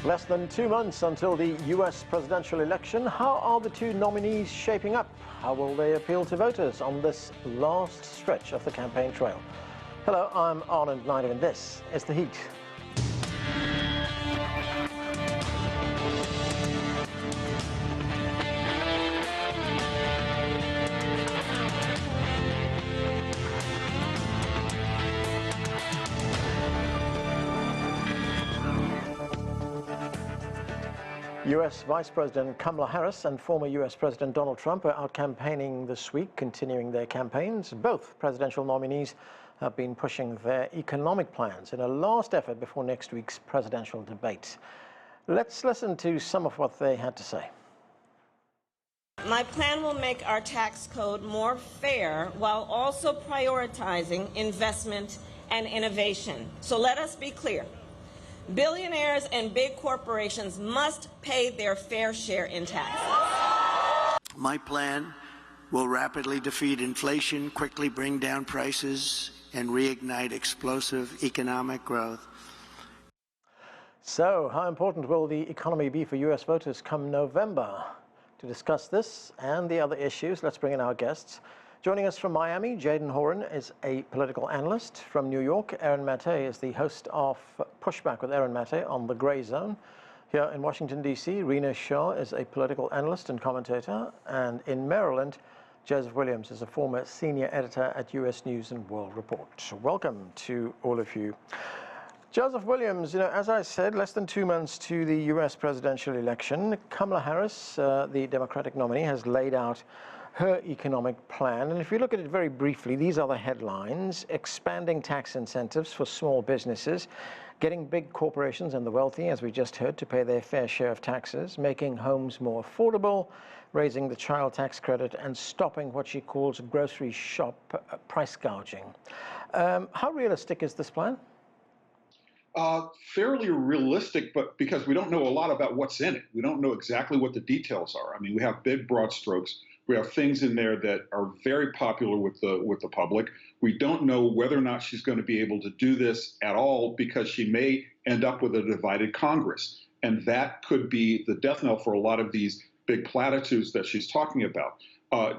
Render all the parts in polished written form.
Less than 2 months until the U.S. presidential election. How are the two nominees shaping up? How will they appeal to voters on this last stretch of the campaign trail? Hello, I'm Arnold Knight, and this is The Heat. U.S. Vice President Kamala Harris and former U.S. President Donald Trump are out campaigning this week, continuing their campaigns. Both presidential nominees have been pushing their economic plans in a last effort before next week's presidential debate. Let's listen to some of what they had to say. My plan will make our tax code more fair while also prioritizing investment and innovation. So let us be clear. Billionaires and big corporations must pay their fair share in taxes. My plan will rapidly defeat inflation, quickly bring down prices, and reignite explosive economic growth. So, how important will the economy be for U.S. voters come November? To discuss this and the other issues, let's bring in our guests. Joining us from Miami, Jadan Horyn is a political analyst. From New York, Maté is the host of Pushback with Maté on the Grayzone. Here in Washington, D.C., Rina Shah is a political analyst and commentator. And in Maryland, Joseph Williams is a former senior editor at U.S. News and World Report. Welcome to all of you. Joseph Williams, as I said, less than 2 months to the U.S. presidential election. Kamala Harris, the Democratic nominee, has laid out her economic plan. And if you look at it very briefly, these are the headlines: expanding tax incentives for small businesses, getting big corporations and the wealthy, as we just heard, to pay their fair share of taxes, making homes more affordable, raising the child tax credit, and stopping what she calls grocery shop price gouging. How realistic is this plan? Fairly realistic, but because we don't know a lot about what's in it. We don't know exactly what the details are. I mean, we have big, broad strokes. We have things in there that are very popular with the public. We don't know whether or not she's going to be able to do this at all, because she may end up with a divided Congress. And that could be the death knell for a lot of these big platitudes that she's talking about.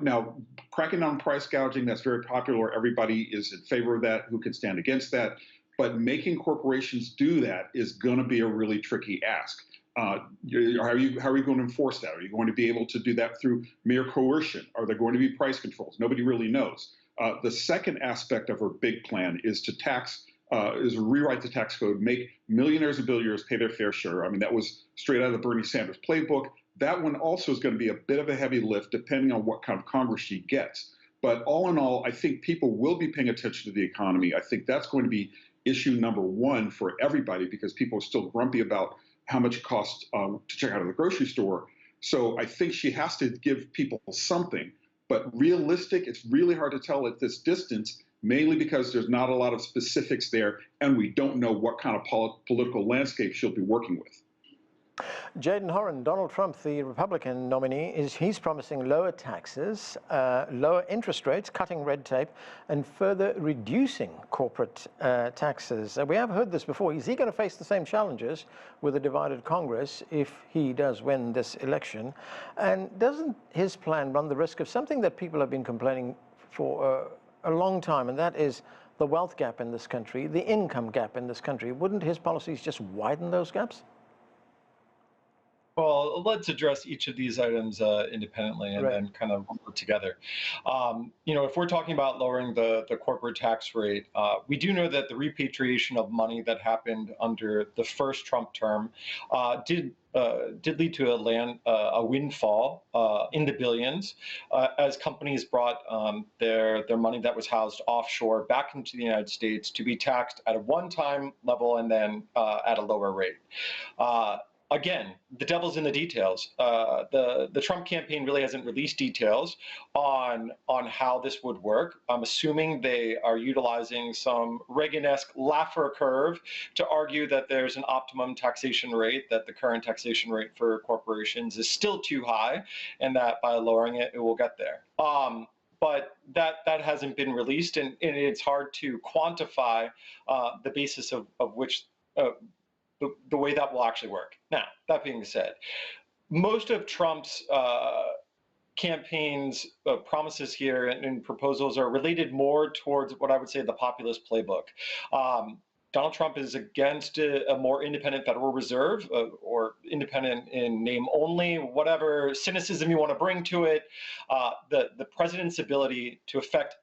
Now, cracking down price gouging, that's very popular. Everybody is in favor of that. Who can stand against that? But making corporations do that is going to be a really tricky ask. How are you going to enforce that? Are you going to be able to do that through mere coercion? Are there going to be price controls? Nobody really knows. The second aspect of her big plan is to rewrite the tax code, make millionaires and billionaires pay their fair share. I mean, that was straight out of the Bernie Sanders playbook. That one also is going to be a bit of a heavy lift, depending on what kind of Congress she gets. But all in all, I think people will be paying attention to the economy. I think that's going to be issue number one for everybody, because people are still grumpy about how much it costs to check out of the grocery store. So I think she has to give people something. But realistic, it's really hard to tell at this distance, mainly because there's not a lot of specifics there, and we don't know what kind of political landscape she'll be working with. Jadan Horyn, Donald Trump, the Republican nominee, he's promising lower taxes, lower interest rates, cutting red tape, and further reducing corporate taxes. We have heard this before. Is he going to face the same challenges with a divided Congress if he does win this election? And doesn't his plan run the risk of something that people have been complaining for a long time, and that is the wealth gap in this country, the income gap in this country? Wouldn't his policies just widen those gaps? Well, let's address each of these items independently and then kind of put together. If we're talking about lowering the corporate tax rate, we do know that the repatriation of money that happened under the first Trump term did lead to a windfall in the billions as companies brought their money that was housed offshore back into the United States to be taxed at a one-time level and then at a lower rate. Again, the devil's in the details. The Trump campaign really hasn't released details on how this would work. I'm assuming they are utilizing some Reagan-esque Laffer curve to argue that there's an optimum taxation rate, that the current taxation rate for corporations is still too high, and that by lowering it, it will get there. But that hasn't been released, and it's hard to quantify the basis of which the way that will actually work. Now, that being said, most of Trump's campaign's promises here and proposals are related more towards what I would say the populist playbook. Donald Trump is against a more independent Federal Reserve, or independent in name only, whatever cynicism you want to bring to it. The president's ability to affect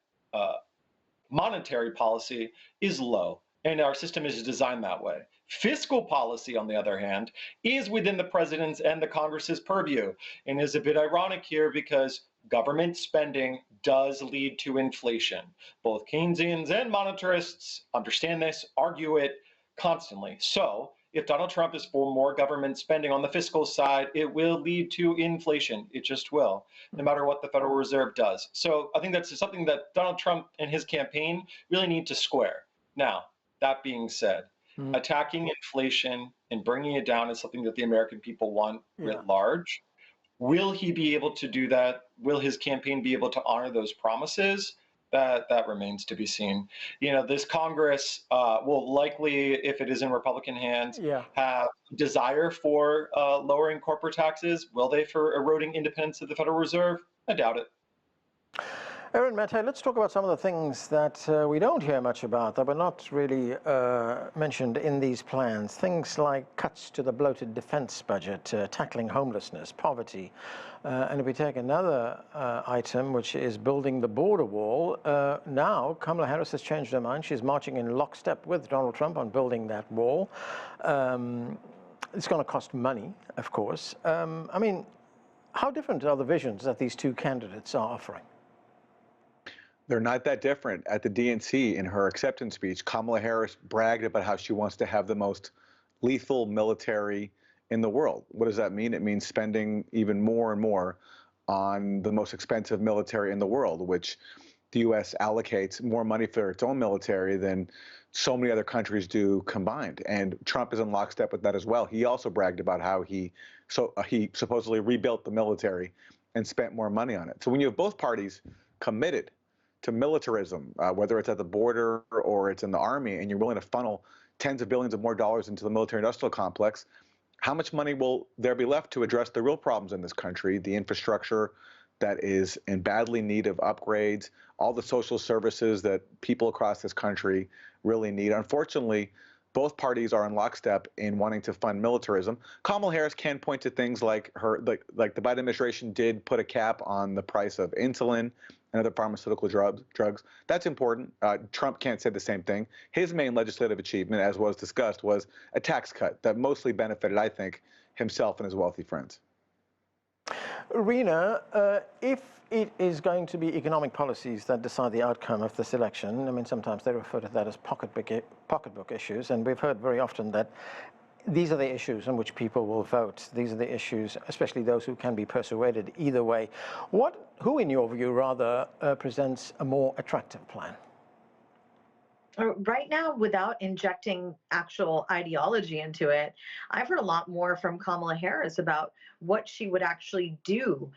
monetary policy is low, and our system is designed that way. Fiscal policy, on the other hand, is within the president's and the Congress's purview, and is a bit ironic here because government spending does lead to inflation. Both Keynesians and monetarists understand this, argue it constantly. So if Donald Trump is for more government spending on the fiscal side, it will lead to inflation. It just will, no matter what the Federal Reserve does. So I think that's something that Donald Trump and his campaign really need to square. Now, that being said, attacking inflation and bringing it down is something that the American people want writ large. Will he be able to do that? Will his campaign be able to honor those promises? That remains to be seen. You know, this Congress will likely, if it is in Republican hands, have desire for lowering corporate taxes. Will they for eroding independence of the Federal Reserve? I doubt it. Aaron, Maté, let's talk about some of the things that we don't hear much about, that were not really mentioned in these plans. Things like cuts to the bloated defense budget, tackling homelessness, poverty. And if we take another item, which is building the border wall, now Kamala Harris has changed her mind. She's marching in lockstep with Donald Trump on building that wall. It's going to cost money, of course. I mean, how different are the visions that these two candidates are offering? They're not that different. At the DNC, in her acceptance speech, Kamala Harris bragged about how she wants to have the most lethal military in the world. What does that mean? It means spending even more and more on the most expensive military in the world, which the U.S. allocates more money for its own military than so many other countries do combined. And Trump is in lockstep with that as well. He also bragged about how he supposedly rebuilt the military and spent more money on it. So when you have both parties committed to militarism, whether it's at the border or it's in the army, and you're willing to funnel tens of billions of more dollars into the military-industrial complex, how much money will there be left to address the real problems in this country, the infrastructure that is in badly need of upgrades, all the social services that people across this country really need? Unfortunately, both parties are in lockstep in wanting to fund militarism. Kamala Harris can point to things like the Biden administration did put a cap on the price of insulin and other pharmaceutical drugs. That's important. Trump can't say the same thing. His main legislative achievement, as was discussed, was a tax cut that mostly benefited, I think, himself and his wealthy friends. Rina, if it is going to be economic policies that decide the outcome of this election, I mean, sometimes they refer to that as pocketbook issues, and we've heard very often that these are the issues on which people will vote. These are the issues, especially those who can be persuaded either way. Who, in your view, rather presents a more attractive plan? Right now, without injecting actual ideology into it, I've heard a lot more from Kamala Harris about what she would actually do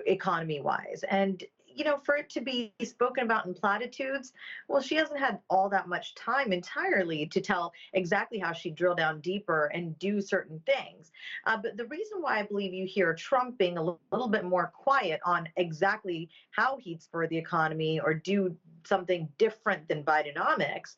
economy-wise. And, you know, for it to be spoken about in platitudes, well, she hasn't had all that much time entirely to tell exactly how she'd drill down deeper and do certain things. But the reason why I believe you hear Trump being a little bit more quiet on exactly how he'd spur the economy or do something different than Bidenomics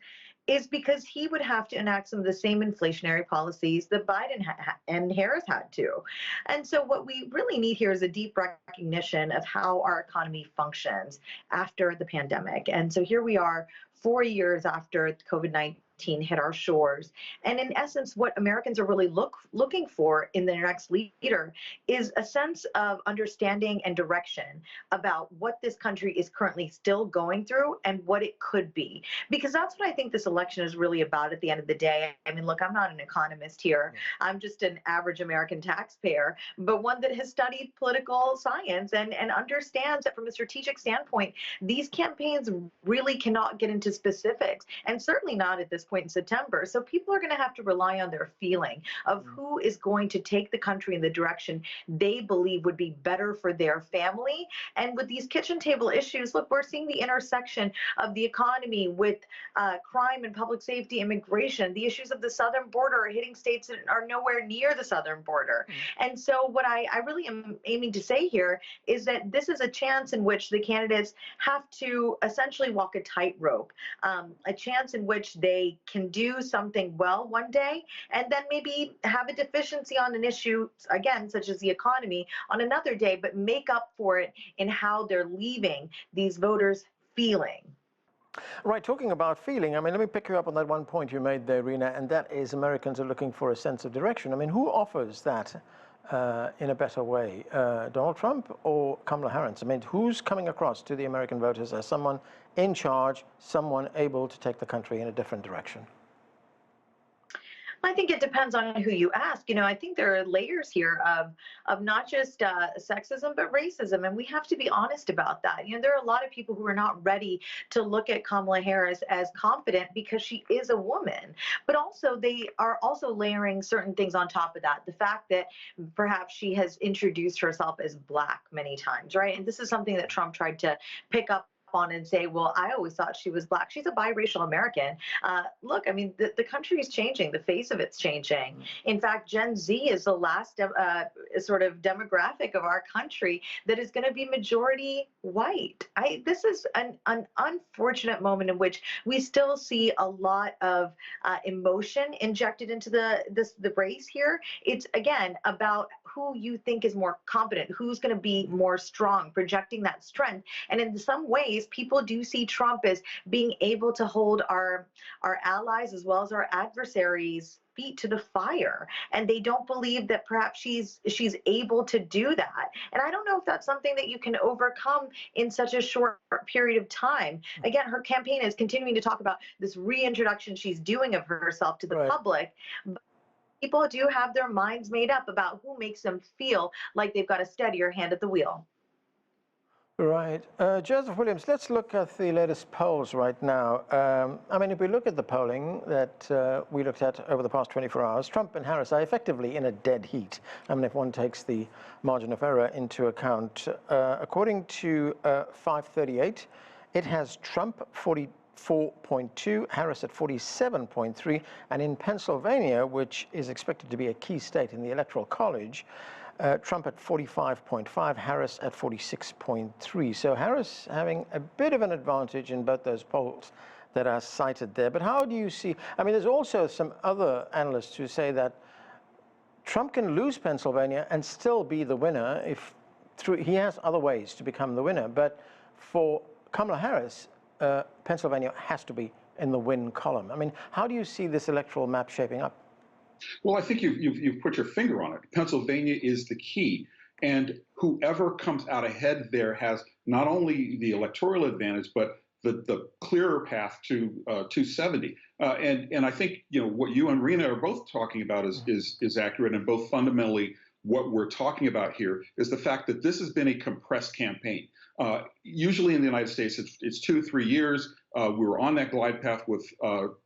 is because he would have to enact some of the same inflationary policies that Biden and Harris had to. And so what we really need here is a deep recognition of how our economy functions after the pandemic. And so here we are 4 years after COVID-19 hit our shores. And in essence, what Americans are really looking for in their next leader is a sense of understanding and direction about what this country is currently still going through and what it could be. Because that's what I think this election is really about at the end of the day. I mean, look, I'm not an economist here. I'm just an average American taxpayer, but one that has studied political science and understands that from a strategic standpoint, these campaigns really cannot get into specifics, and certainly not at this point in September. So people are going to have to rely on their feeling of who is going to take the country in the direction they believe would be better for their family. And with these kitchen table issues, look, we're seeing the intersection of the economy with crime and public safety, immigration. The issues of the southern border are hitting states that are nowhere near the southern border. And so what I really am aiming to say here is that this is a chance in which the candidates have to essentially walk a tightrope, a chance in which they can do something well one day and then maybe have a deficiency on an issue, again, such as the economy, on another day, but make up for it in how they're leaving these voters feeling. Right, talking about feeling, I mean, let me pick you up on that one point you made there, Rina, and that is Americans are looking for a sense of direction. I mean, who offers that in a better way, Donald Trump or Kamala Harris? I mean, who's coming across to the American voters as someone in charge, someone able to take the country in a different direction? I think it depends on who you ask. You know, I think there are layers here of not just sexism, but racism. And we have to be honest about that. You know, there are a lot of people who are not ready to look at Kamala Harris as confident because she is a woman. But also, they are also layering certain things on top of that. The fact that perhaps she has introduced herself as Black many times, right? And this is something that Trump tried to pick up on and say, well, I always thought she was Black. She's a biracial American. Look, I mean, the country is changing. The face of it's changing. In fact, Gen Z is the last sort of demographic of our country that is going to be majority white. This is an unfortunate moment in which we still see a lot of emotion injected into the race here. It's, again, about who you think is more competent, who's going to be more strong, projecting that strength. And in some ways, people do see Trump as being able to hold our allies as well as our adversaries' feet to the fire, and they don't believe that perhaps she's able to do that. And I don't know if that's something that you can overcome in such a short period of time. Again, her campaign is continuing to talk about this reintroduction she's doing of herself to the public. But people do have their minds made up about who makes them feel like they've got a steadier hand at the wheel. Right. Joseph Williams, let's look at the latest polls right now. I mean, if we look at the polling that we looked at over the past 24 hours, Trump and Harris are effectively in a dead heat. I mean, if one takes the margin of error into account. According to 538, it has Trump 44.2, Harris at 47.3, and in Pennsylvania, which is expected to be a key state in the Electoral College, Trump at 45.5, Harris at 46.3. So Harris having a bit of an advantage in both those polls that are cited there. But how do you see, I mean, there's also some other analysts who say that Trump can lose Pennsylvania and still be the winner if he has other ways to become the winner. But for Kamala Harris, Pennsylvania has to be in the win column. I mean, how do you see this electoral map shaping up? Well, I think you've put your finger on it. Pennsylvania is the key. And whoever comes out ahead there has not only the electoral advantage, but the clearer path to 270. And I think, you know, what you and Rina are both talking about is accurate, and both fundamentally what we're talking about here is the fact that this has been a compressed campaign. Usually in the United States, it's 2-3 years. We were on that glide path with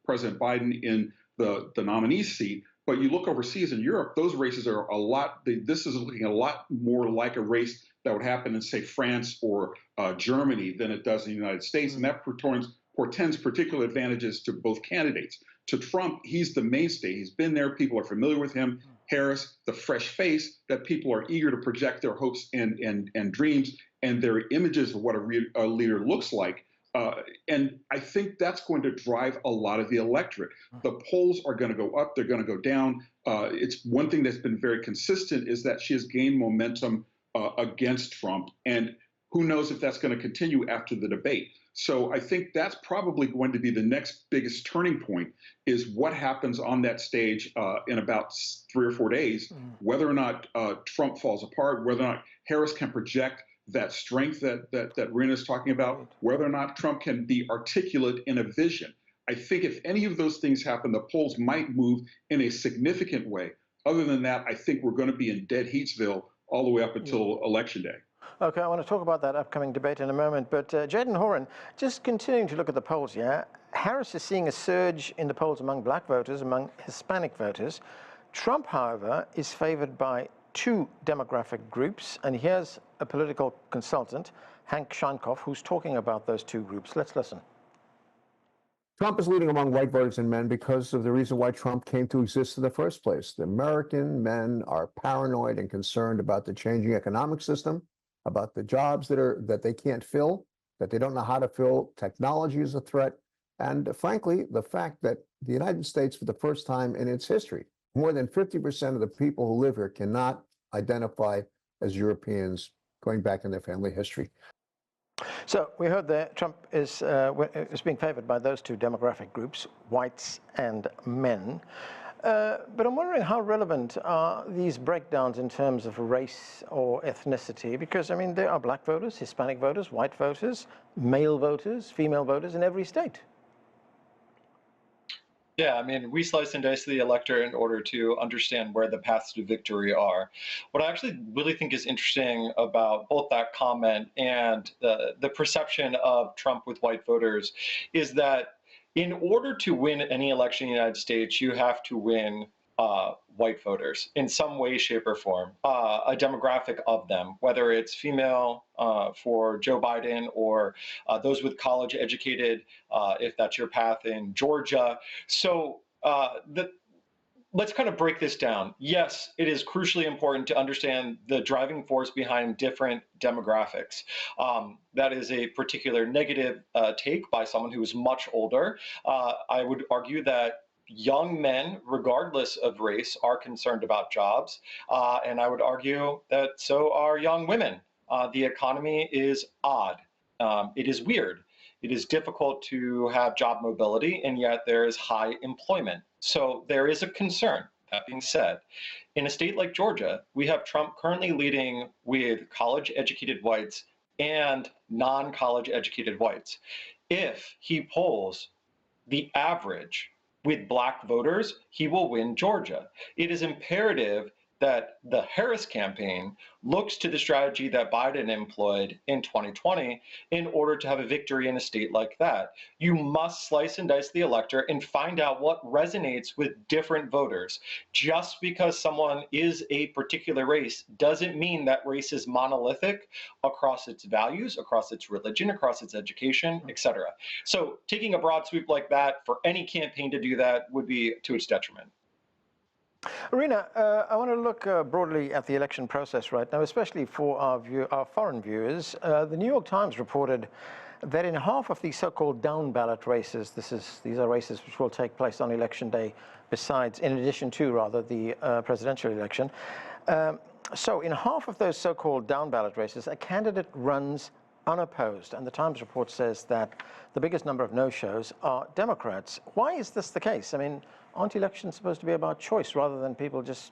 President Biden in the nominee seat. But you look overseas in Europe, those races are a lot, this is looking a lot more like a race that would happen in, say, France or Germany than it does in the United States. And that portends particular advantages to both candidates. To Trump, he's the mainstay. He's been there. People are familiar with him. Harris, the fresh face that people are eager to project their hopes and dreams and their images of what a leader looks like. And I think that's going to drive a lot of the electorate. The polls are going to go up. They're going to go down. It's one thing that's been very consistent is that she has gained momentum against Trump. And who knows if that's going to continue after the debate. So I think that's probably going to be the next biggest turning point is what happens on that stage in about 3 or 4 days, whether or not Trump falls apart, whether or not Harris can project that strength that Rina is talking about, whether or not Trump can be articulate in a vision. I think if any of those things happen, the polls might move in a significant way. Other than that, I think we're going to be in dead Heatsville all the way up until Election Day. Okay, I want to talk about that upcoming debate in a moment, but Jadan, Horyn, just continuing to look at the polls, yeah, Harris is seeing a surge in the polls among black voters, among Hispanic voters. Trump, however, is favored by two demographic groups, and here's a political consultant, Hank Shankov, who's talking about those two groups. Let's listen. Trump is leading among white voters and men because of the reason why Trump came to exist in the first place. The American men are paranoid and concerned about the changing economic system, about the jobs that they can't fill, that they don't know how to fill. Technology is a threat. And frankly, the fact that the United States, for the first time in its history, more than 50% of the people who live here cannot identify as Europeans going back in their family history. So we heard that Trump is being favored by those two demographic groups, whites and men. But I'm wondering how relevant are these breakdowns in terms of race or ethnicity? Because, I mean, there are black voters, Hispanic voters, white voters, male voters, female voters in every state. Yeah, I mean, we slice and dice the electorate in order to understand where the paths to victory are. What I actually really think is interesting about both that comment and the perception of Trump with white voters is that in order to win any election in the United States, you have to win white voters in some way, shape, or form, a demographic of them, whether it's female for Joe Biden or those with college educated, if that's your path in Georgia. So let's kind of break this down. Yes, it is crucially important to understand the driving force behind different demographics. That is a particular negative take by someone who is much older. I would argue that young men, regardless of race, are concerned about jobs. And I would argue that so are young women. The economy is odd. It is weird. It is difficult to have job mobility, and yet there is high employment. So there is a concern. That being said, in a state like Georgia, we have Trump currently leading with college-educated whites and non-college educated whites. If he polls the average with black voters, he will win Georgia. It is imperative that the Harris campaign looks to the strategy that Biden employed in 2020 in order to have a victory in a state like that. You must slice and dice the electorate and find out what resonates with different voters. Just because someone is a particular race doesn't mean that race is monolithic across its values, across its religion, across its education, etc. So taking a broad sweep like that for any campaign to do that would be to its detriment. Rina, I want to look broadly at the election process right now, especially for our foreign viewers. The New York Times reported that in half of the so-called down-ballot races, these are races which will take place on Election Day, in addition to, the presidential election. So in half of those so-called down-ballot races, a candidate runs unopposed, and the Times report says that the biggest number of no-shows are Democrats. Why is this the case? I mean, aren't elections supposed to be about choice rather than people just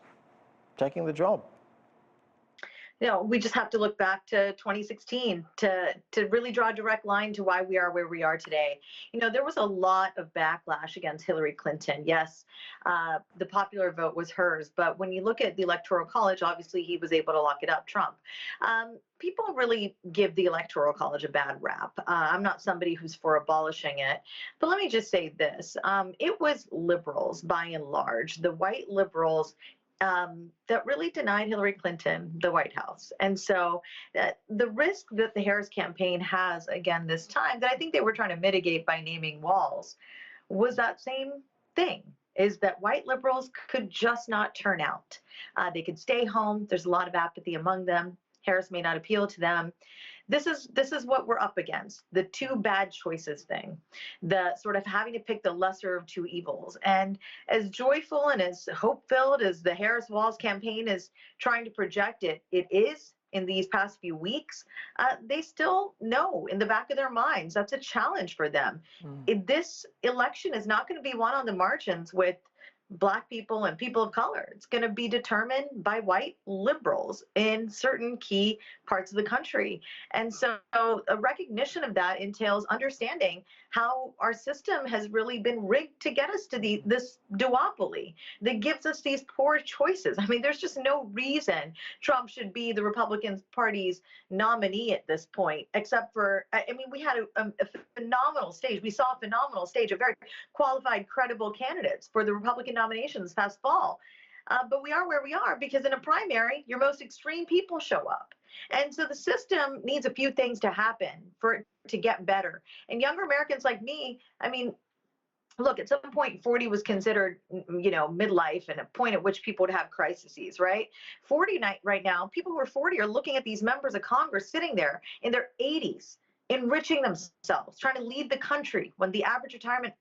taking the job? You know, we just have to look back to 2016 to really draw a direct line to why we are where we are today. You know, there was a lot of backlash against Hillary Clinton. Yes, the popular vote was hers, but when you look at the Electoral College, obviously he was able to lock it up, Trump. People really give the Electoral College a bad rap. I'm not somebody who's for abolishing it, but let me just say this. It was liberals, by and large, the white liberals, that really denied Hillary Clinton the White House. And so the risk that the Harris campaign has again this time, that I think they were trying to mitigate by naming walls, was that same thing, is that white liberals could just not turn out. They could stay home. There's a lot of apathy among them. Harris may not appeal to them. This is what we're up against, the two bad choices thing, the sort of having to pick the lesser of two evils. And as joyful and as hope-filled as the Harris-Walz campaign is trying to project it is in these past few weeks, they still know in the back of their minds that's a challenge for them. This election is not going to be won on the margins with Black people and people of color. It's going to be determined by white liberals in certain key parts of the country. And so a recognition of that entails understanding how our system has really been rigged to get us to this duopoly that gives us these poor choices. I mean, there's just no reason Trump should be the Republican Party's nominee at this point, except for, I mean, we had a phenomenal stage. We saw a phenomenal stage of very qualified, credible candidates for the Republican nomination this past fall. But we are where we are because in a primary, your most extreme people show up. And so the system needs a few things to happen for it to get better. And younger Americans like me, I mean, look, at some point, 40 was considered, you know, midlife and a point at which people would have crises, right? 40 right now, people who are 40 are looking at these members of Congress sitting there in their 80s, enriching themselves, trying to lead the country when the average retirement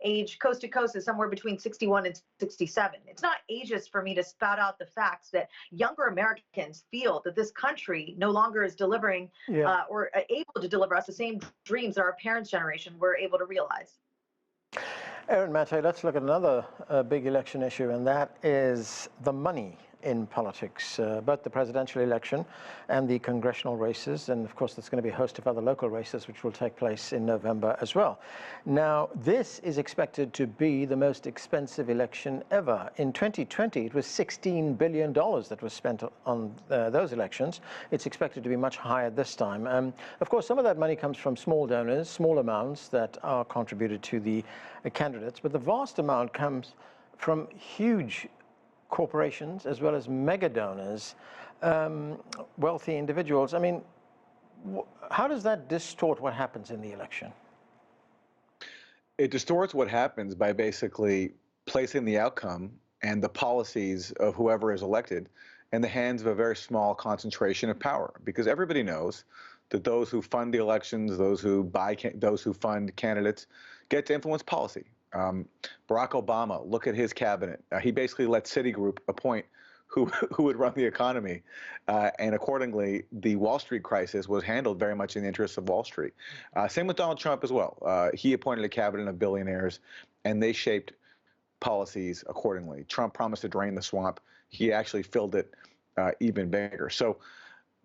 age coast to coast is somewhere between 61 and 67. It's not ageist for me to spout out the facts that younger Americans feel that this country no longer is delivering or able to deliver us the same dreams that our parents' generation were able to realize. Aaron, Maté, let's look at another big election issue, and that is the money in politics, both the presidential election and the congressional races. And of course, there's going to be a host of other local races which will take place in November as well. Now, this is expected to be the most expensive election ever. In 2020, it was $16 billion that was spent on those elections. It's expected to be much higher this time. Of course, some of that money comes from small donors, small amounts that are contributed to the candidates, but the vast amount comes from huge corporations as well as mega donors, wealthy individuals. I mean, how does that distort what happens in the election? It distorts what happens by basically placing the outcome and the policies of whoever is elected in the hands of a very small concentration of power, because everybody knows that those who fund the elections, those who fund candidates, get to influence policy. Barack Obama, look at his cabinet. He basically let Citigroup appoint who would run the economy. And accordingly, the Wall Street crisis was handled very much in the interests of Wall Street. Same with Donald Trump as well. He appointed a cabinet of billionaires, and they shaped policies accordingly. Trump promised to drain the swamp. He actually filled it even bigger. So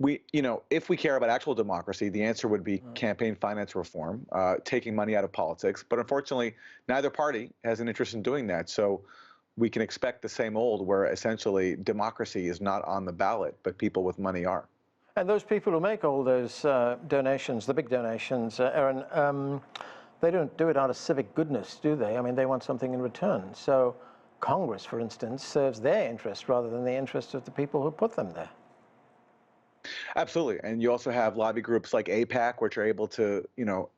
if we care about actual democracy, the answer would be campaign finance reform, taking money out of politics. But unfortunately, neither party has an interest in doing that. So we can expect the same old, where essentially democracy is not on the ballot, but people with money are. And those people who make all those donations, the big donations, Aaron, they don't do it out of civic goodness, do they? I mean, they want something in return. So Congress, for instance, serves their interest rather than the interest of the people who put them there. Absolutely. And you also have lobby groups like AIPAC, which are able to,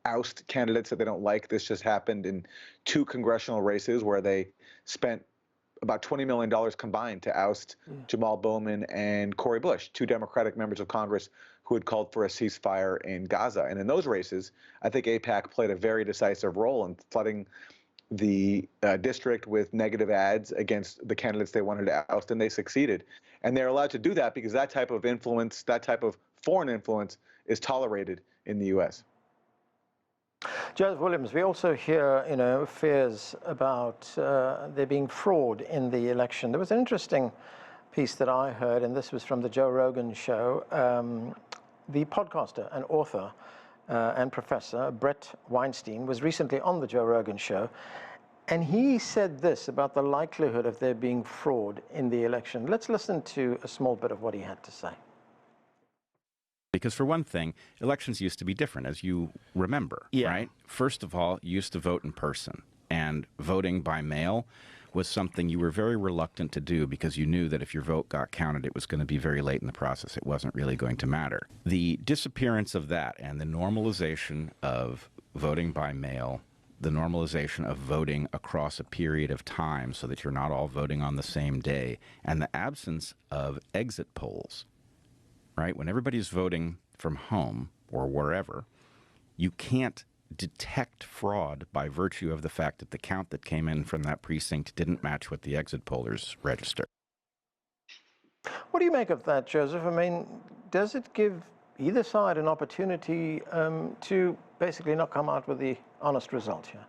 oust candidates that they don't like. This just happened in 2 congressional races where they spent about $20 million combined to oust Jamal Bowman and Cori Bush, 2 Democratic members of Congress who had called for a ceasefire in Gaza. And in those races, I think AIPAC played a very decisive role in flooding the district with negative ads against the candidates they wanted to oust, and they succeeded. And they're allowed to do that because that type of influence, that type of foreign influence, is tolerated in the U.S. Joseph Williams, we also hear, fears about there being fraud in the election. There was an interesting piece that I heard, and this was from the Joe Rogan show. The podcaster and author and professor Brett Weinstein was recently on the Joe Rogan show, and he said this about the likelihood of there being fraud in the election. Let's listen to a small bit of what he had to say. Because for one thing, elections used to be different, as you remember, right? First of all, you used to vote in person, and voting by mail was something you were very reluctant to do because you knew that if your vote got counted, it was going to be very late in the process. It wasn't really going to matter. The disappearance of that and the normalization of voting by mail, the normalization of voting across a period of time so that you're not all voting on the same day, and the absence of exit polls, right? When everybody's voting from home or wherever, you can't detect fraud by virtue of the fact that the count that came in from that precinct didn't match what the exit pollers registered. What do you make of that, Joseph? I mean, does it give either side an opportunity to basically not come out with the honest result here?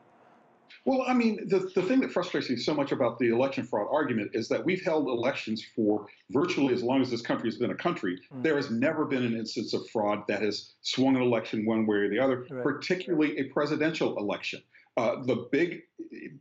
Well, I mean, the thing that frustrates me so much about the election fraud argument is that we've held elections for virtually as long as this country has been a country. There has never been an instance of fraud that has swung an election one way or the other, particularly a presidential election. The big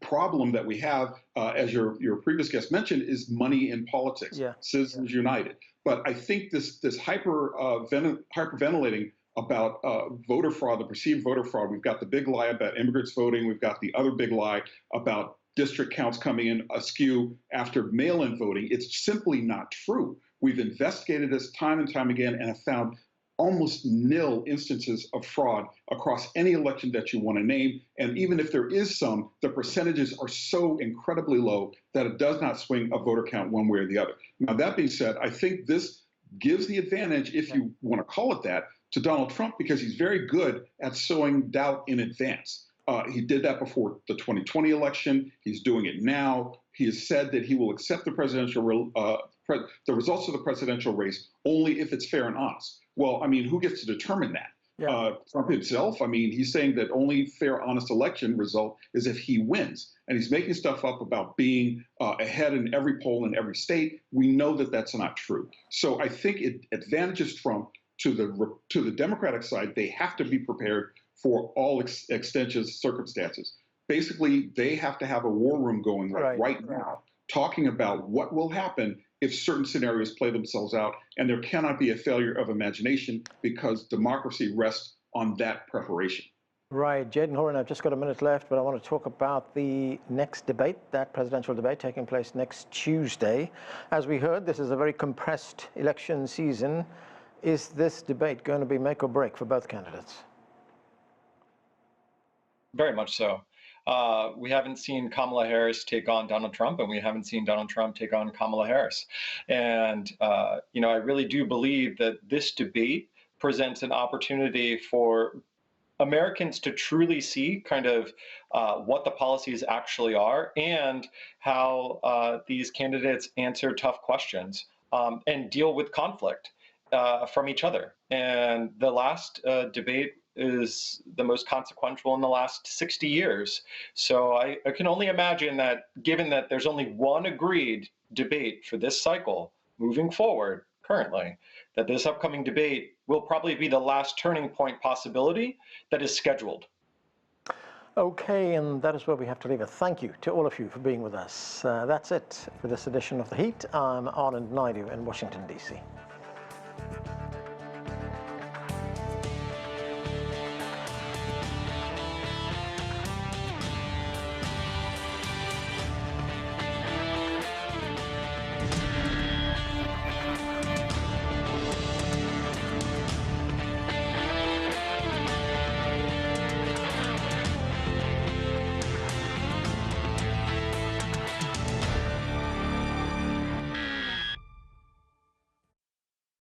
problem that we have, as your previous guest mentioned, is money in politics, Citizens United. But I think this hyperventilating about voter fraud, the perceived voter fraud. We've got the big lie about immigrants voting. We've got the other big lie about district counts coming in askew after mail-in voting. It's simply not true. We've investigated this time and time again and have found almost nil instances of fraud across any election that you want to name. And even if there is some, the percentages are so incredibly low that it does not swing a voter count one way or the other. Now, that being said, I think this gives the advantage, if you want to call it that, to Donald Trump, because he's very good at sowing doubt in advance. He did that before the 2020 election. He's doing it now. He has said that he will accept the results of the presidential race only if it's fair and honest. Well, I mean, who gets to determine that? Trump himself? I mean, he's saying that only fair, honest election result is if he wins. And he's making stuff up about being ahead in every poll in every state. We know that that's not true. So I think it advantages Trump to the Democratic side. They have to be prepared for all extensive circumstances. Basically, they have to have a war room going right now, talking about what will happen if certain scenarios play themselves out. And there cannot be a failure of imagination because democracy rests on that preparation. Right. Jadan Horyn, I've just got a minute left, but I want to talk about the next debate, that presidential debate taking place next Tuesday. As we heard, this is a very compressed election season. Is this debate going to be make or break for both candidates? Very much so. We haven't seen Kamala Harris take on Donald Trump, and we haven't seen Donald Trump take on Kamala Harris. And, you know, I really do believe that this debate presents an opportunity for Americans to truly see kind of what the policies actually are and how these candidates answer tough questions and deal with conflict from each other. And the last debate is the most consequential in the last 60 years. So I can only imagine that, given that there's only one agreed debate for this cycle moving forward currently, that this upcoming debate will probably be the last turning point possibility that is scheduled. Okay, and that is where we have to leave it. Thank you to all of you for being with us. That's it for this edition of The Heat. I'm Anand Naidu in Washington, D.C.